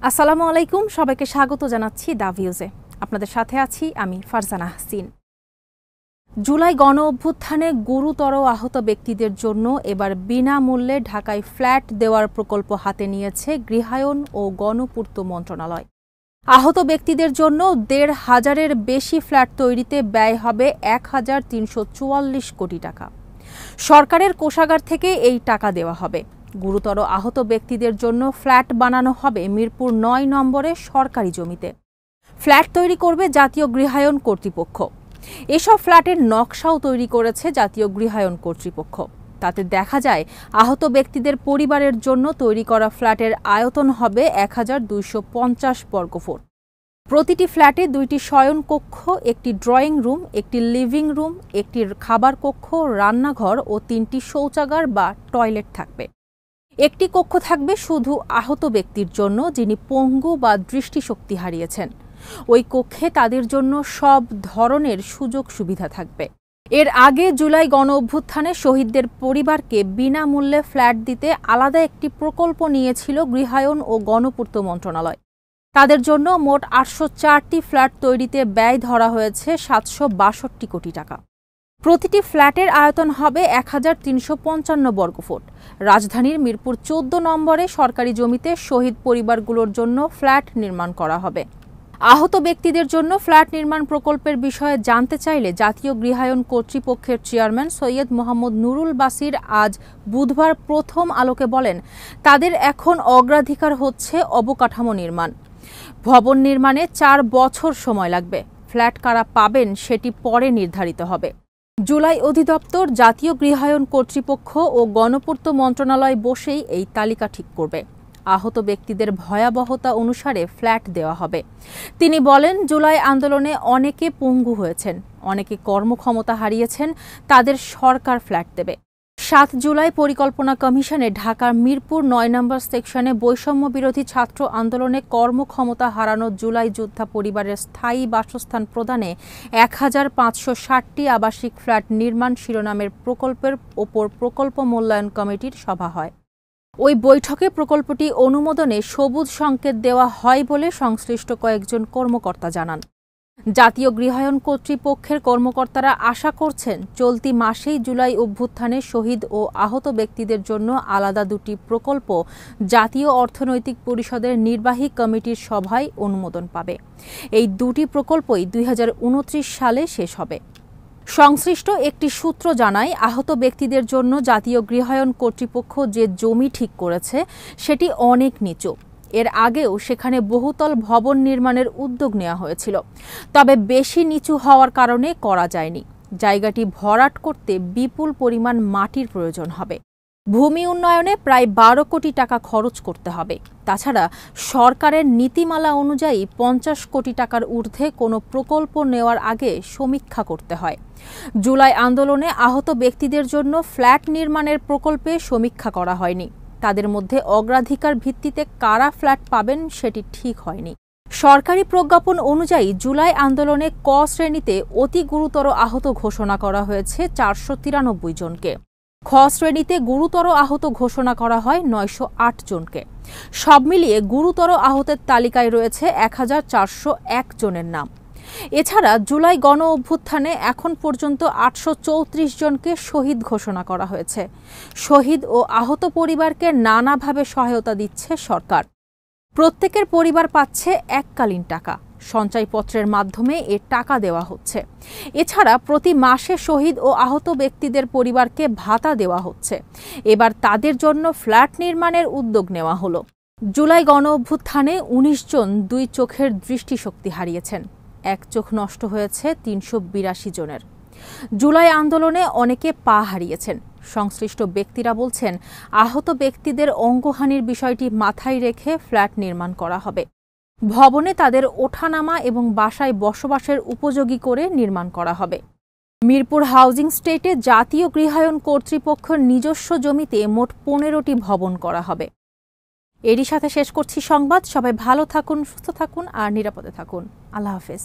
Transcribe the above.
আসসালামু আলাইকুম, সবাইকে স্বাগত জানাচ্ছি দা ভিউজে। আপনাদের সাথে আছি আমি ফারজানা হাসিন। জুলাই গণ অভ্যুত্থানে গুরুতর আহত ব্যক্তিদের জন্য এবার বিনামূল্যে ঢাকায় ফ্ল্যাট দেওয়ার প্রকল্প হাতে নিয়েছে গৃহায়ন ও গণপূর্ত মন্ত্রণালয়। আহত ব্যক্তিদের জন্য ১৫০০-এর বেশি ফ্ল্যাট তৈরিতে ব্যয় হবে ১,৩৪৪ কোটি টাকা। সরকারের কোষাগার থেকে এই টাকা দেওয়া হবে। গুরুতর আহত ব্যক্তিদের জন্য ফ্ল্যাট বানানো হবে মিরপুর ৯ নম্বরে সরকারি জমিতে। ফ্ল্যাট তৈরি করবে জাতীয় গৃহায়ন কর্তৃপক্ষ। এসব ফ্ল্যাটের নকশাও তৈরি করেছে জাতীয় গৃহায়ন কর্তৃপক্ষ। তাতে দেখা যায় আহত ব্যক্তিদের পরিবারের জন্য তৈরি করা ফ্ল্যাটের আয়তন হবে ১,২৫০ বর্গফুট। প্রতিটি ফ্ল্যাটে ২টি শয়নকক্ষ, একটি ড্রয়িং রুম, একটি লিভিং রুম, একটি খাবার কক্ষ, রান্নাঘর ও ৩টি শৌচাগার বা টয়লেট থাকবে। একটি কক্ষ থাকবে শুধু আহত ব্যক্তির জন্য যিনি পঙ্গু বা দৃষ্টিশক্তি হারিয়েছেন। ওই কক্ষে তাদের জন্য সব ধরনের সুযোগ সুবিধা থাকবে। এর আগে জুলাই গণ অভ্যুত্থানে শহীদদের পরিবারকে বিনামূল্যে ফ্ল্যাট দিতে আলাদা একটি প্রকল্প নিয়েছিল গৃহায়ন ও গণপূর্ত মন্ত্রণালয়। তাদের জন্য মোট ৮০৪টি ফ্ল্যাট তৈরিতে ব্যয় ধরা হয়েছে ৭৬২ কোটি টাকা। প্রতিটি ফ্ল্যাটের আয়তন হবে ১,৩৫৫ বর্গফুট। রাজধানীর মিরপুর ১৪ নম্বরে সরকারি জমিতে শহীদ পরিবারগুলোর জন্য ফ্ল্যাট নির্মাণ করা হবে। আহত ব্যক্তিদের জন্য ফ্ল্যাট নির্মাণ প্রকল্পের বিষয়ে জানতে চাইলে জাতীয় গৃহায়ন কর্তৃপক্ষের চেয়ারম্যান সৈয়দ মোহাম্মদ নুরুল বাসির আজ বুধবার প্রথম আলোকে বলেন, তাদের এখন অগ্রাধিকার হচ্ছে অবকাঠামো নির্মাণ। ভবন নির্মাণে ৪ বছর সময় লাগবে। ফ্ল্যাট কারা পাবেন সেটি পরে নির্ধারিত হবে। জুলাই অধিদপ্তর, জাতীয় গৃহায়ন কর্তৃপক্ষ ও গণপূর্ত মন্ত্রণালয় বসেই এই তালিকা ঠিক করবে। আহত ব্যক্তিদের ভয়াবহতা অনুসারে ফ্ল্যাট দেওয়া হবে। তিনি বলেন, জুলাই আন্দোলনে অনেকে পঙ্গু হয়েছেন, অনেকে কর্মক্ষমতা হারিয়েছেন, তাদের সরকার ফ্ল্যাট দেবে। ৭ জুলাই পরিকল্পনা কমিশনে ঢাকার মিরপুর ৯ নম্বর সেকশনে বৈষম্য বিরোধী ছাত্র আন্দোলনে কর্মক্ষমতা হারানো জুলাই যোদ্ধা পরিবারের স্থায়ী বাসস্থান প্রদানে ১,৫৬০টি আবাসিক ফ্ল্যাট নির্মাণ শিরোনামের প্রকল্পের ওপর প্রকল্প মূল্যায়ন কমিটির সভা হয়। ওই বৈঠকে প্রকল্পটি অনুমোদনে সবুজ সংকেত দেওয়া হয় বলে সংশ্লিষ্ট কয়েকজন কর্মকর্তা জানান। জাতীয় গৃহায়ন কর্তৃপক্ষের কর্মকর্তারা আশা করছেন চলতি মাসেই জুলাই অভ্যুত্থানে শহীদ ও আহত ব্যক্তিদের জন্য আলাদা ২টি প্রকল্প জাতীয় অর্থনৈতিক পরিষদের নির্বাহী কমিটির সভায় অনুমোদন পাবে। এই ২টি প্রকল্পই ২০২৯ সালে শেষ হবে। সংশ্লিষ্ট একটি সূত্র জানায়, আহত ব্যক্তিদের জন্য জাতীয় গৃহায়ন কর্তৃপক্ষ যে জমি ঠিক করেছে সেটি অনেক নিচু। এর আগেও সেখানে বহুতল ভবন নির্মাণের উদ্যোগ নেওয়া হয়েছিল, তবে বেশি নিচু হওয়ার কারণে করা যায়নি। জায়গাটি ভরাট করতে বিপুল পরিমাণ মাটির প্রয়োজন হবে। ভূমি উন্নয়নে প্রায় ১২ কোটি টাকা খরচ করতে হবে। তাছাড়া সরকারের নীতিমালা অনুযায়ী ৫০ কোটি টাকার ঊর্ধ্বে কোনো প্রকল্প নেওয়ার আগে সমীক্ষা করতে হয়। জুলাই আন্দোলনে আহত ব্যক্তিদের জন্য ফ্ল্যাট নির্মাণের প্রকল্পে সমীক্ষা করা হয়নি। তাদের মধ্যে অগ্রাধিকার ভিত্তিতে কারা ফ্ল্যাট পাবেন সেটি ঠিক হয়নি। সরকারি প্রজ্ঞাপন অনুযায়ী জুলাই আন্দোলনে ক শ্রেণীতে অতি গুরুতর আহত ঘোষণা করা হয়েছে ৪৯৩ জনকে। খ শ্রেণীতে গুরুতর আহত ঘোষণা করা হয় ৯০৮ জনকে। সব মিলিয়ে গুরুতর আহতের তালিকায় রয়েছে ১,৪০১ জনের নাম। এছাড়া জুলাই গণ অভ্যুত্থানে এখন পর্যন্ত ৮৩৪ জনকে শহীদ ঘোষণা করা হয়েছে। শহীদ ও আহত পরিবারকে নানাভাবে সহায়তা দিচ্ছে সরকার। প্রত্যেকের পরিবার পাচ্ছে এককালীন টাকা। সঞ্চয়পত্রের মাধ্যমে এ টাকা দেওয়া হচ্ছে। এছাড়া প্রতি মাসে শহীদ ও আহত ব্যক্তিদের পরিবারকে ভাতা দেওয়া হচ্ছে। এবার তাদের জন্য ফ্ল্যাট নির্মাণের উদ্যোগ নেওয়া হলো। জুলাই গণ অভ্যুত্থানে ১৯ জন ২ চোখের দৃষ্টিশক্তি হারিয়েছেন। এক চোখ নষ্ট হয়েছে ৩৮২ জনের। জুলাই আন্দোলনে অনেকে পা হারিয়েছেন। সংশ্লিষ্ট ব্যক্তিরা বলছেন, আহত ব্যক্তিদের অঙ্গহানির বিষয়টি মাথায় রেখে ফ্ল্যাট নির্মাণ করা হবে। ভবনে তাদের ওঠানামা এবং বাসায় বসবাসের উপযোগী করে নির্মাণ করা হবে। মিরপুর হাউজিং স্টেটে জাতীয় গৃহায়ন কর্তৃপক্ষের নিজস্ব জমিতে মোট ১৫টি ভবন করা হবে। এরই সাথে শেষ করছি সংবাদ। সবাই ভালো থাকুন, সুস্থ থাকুন আর নিরাপদে থাকুন। আল্লাহ হাফেজ।